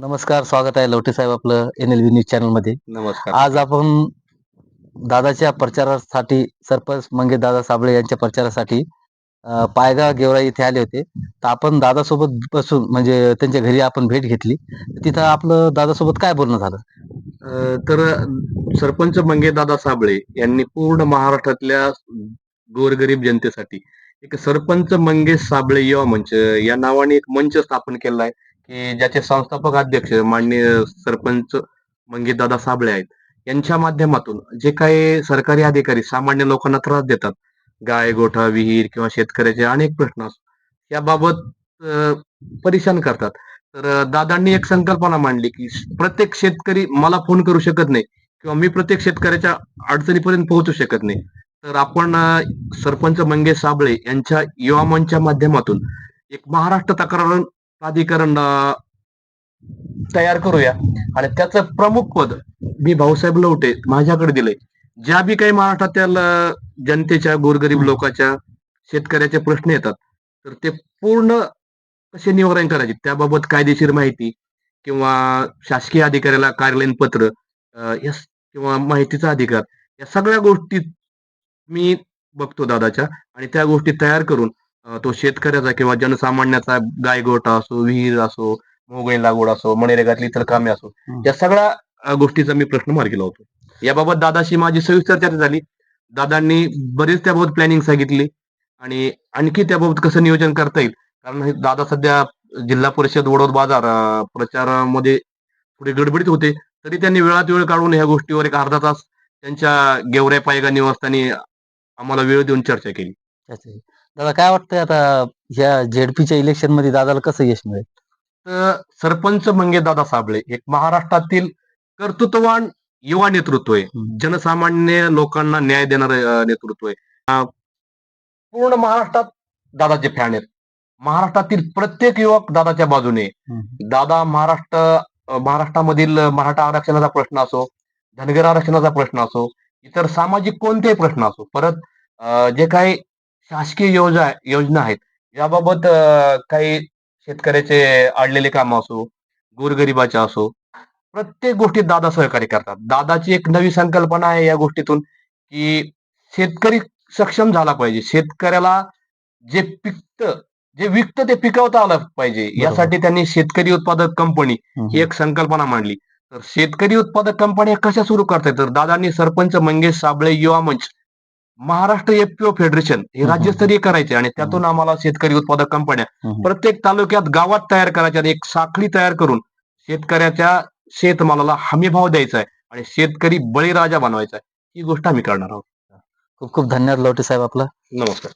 नमस्कार, स्वागत आहे लवटे साहेब आपलं NLV न्यूज चॅनल मध्ये. नमस्कार. आज आपण दादाच्या प्रचारासाठी सरपंच मंगेश दादा साबळे यांच्या प्रचारासाठी पायगाव गेवराई इथे आले होते. तर आपण दादासोबत बसून म्हणजे त्यांच्या घरी आपण भेट घेतली. तिथं आपलं दादासोबत काय बोलणं झालं? तर सरपंच मंगेशदादा साबळे यांनी पूर्ण महाराष्ट्रातल्या गोरगरीब जनतेसाठी एक सरपंच मंगेश साबळे युवा मंच या नावाने एक मंच स्थापन केला आहे, की ज्याचे संस्थापक अध्यक्ष माननीय सरपंच मंगेशदादा साबळे आहेत. यांच्या माध्यमातून जे काही सरकारी अधिकारी सामान्य लोकांना त्रास देतात, गाय, गोठा, विहीर किंवा शेतकऱ्याचे अनेक प्रश्न असतात, याबाबत परेशान करतात. तर दादांनी एक संकल्पना मांडली, की प्रत्येक शेतकरी मला फोन करू शकत नाही किंवा मी प्रत्येक शेतकऱ्याच्या अडचणीपर्यंत पोहोचू शकत नाही. तर आपण सरपंच मंगेश साबळे यांच्या युवा मंचच्या माध्यमातून एक महाराष्ट्र तक्रार प्राधिकरण तयार करूया आणि त्याचं प्रमुख पद मी भाऊसाहेब लवटे माझ्याकडे दिलंय. ज्या बी काही महाराष्ट्रातील जनतेच्या, गोरगरीब लोकांच्या, शेतकऱ्याचे प्रश्न येतात, तर ते पूर्ण कसे निवारण करायचे त्याबाबत कायदेशीर माहिती किंवा शासकीय अधिकाऱ्याला कार्यालयीन पत्र किंवा माहितीचा अधिकार, या सगळ्या गोष्टी मी बघतो दादाच्या, आणि त्या गोष्टी तयार करून तो शेतकऱ्याचा किंवा जनसामान्याचा गायगोठा असो, विहीर असो, मोगळी लागवड असो, मनरेगातली इतर कामे असो, या सगळ्या गोष्टीचा मी प्रश्न मार्गी लावतो. याबाबत दादाशी माझी सविस्तर चर्चा झाली. दादांनी बरीच त्याबाबत प्लॅनिंग सांगितली आणि आणखी त्याबाबत कसं नियोजन करता येईल, कारण हे दादा सध्या जिल्हा परिषद वडोद बाजार प्रचारामध्ये थोडे गडबडीत होते, तरी त्यांनी वेळात वेळ काढून ह्या गोष्टीवर एक अर्धा तास त्यांच्या गेवराई पायगा निवासस्थानी आम्हाला वेळ देऊन चर्चा केली. अच्छा. दादा काय वाटतंय आता या ZPच्या इलेक्शन मध्ये दादाला कसं यश मिळेल? तर सरपंच मंगेशदादा साबळे एक महाराष्ट्रातील कर्तृत्ववान युवा नेतृत्व आहे. जनसामान्य लोकांना न्याय देणारं नेतृत्व आहे. पूर्ण महाराष्ट्रात दादाचे फॅन आहेत. महाराष्ट्रातील प्रत्येक युवक दादाच्या बाजूने आहे. दादा महाराष्ट्रामधील मराठा आरक्षणाचा प्रश्न असो, धनगर आरक्षणाचा प्रश्न असो, इतर सामाजिक कोणतेही प्रश्न असो, परत जे काही शासकीय योजना आहेत, याबाबत काही शेतकऱ्याचे अडलेले काम असो, गोरगरिबाच्या असो, प्रत्येक गोष्टीत दादा सहकार्य करतात. दादाची एक नवी संकल्पना आहे या गोष्टीतून, की शेतकरी सक्षम झाला पाहिजे. शेतकऱ्याला जे पिकतं, जे विकतं ते पिकवता आलं पाहिजे. यासाठी त्यांनी शेतकरी उत्पादक कंपनी ही एक संकल्पना मांडली. तर शेतकरी उत्पादक कंपन्या कशा सुरू करतायत, तर दादांनी सरपंच मंगेश साबळे युवा मंच, महाराष्ट्र FPO फेडरेशन हे राज्यस्तरीय करायचे आणि त्यातून आम्हाला शेतकरी उत्पादक कंपन्या प्रत्येक तालुक्यात, गावात तयार करायच्या आणि एक साखळी तयार करून शेतकऱ्याच्या शेतमालाला हमी भाव द्यायचा आहे आणि शेतकरी बळीराजा बनवायचा आहे. ही गोष्ट आम्ही करणार आहोत. खूप खूप धन्यवाद लवटे साहेब आपला. नमस्कार.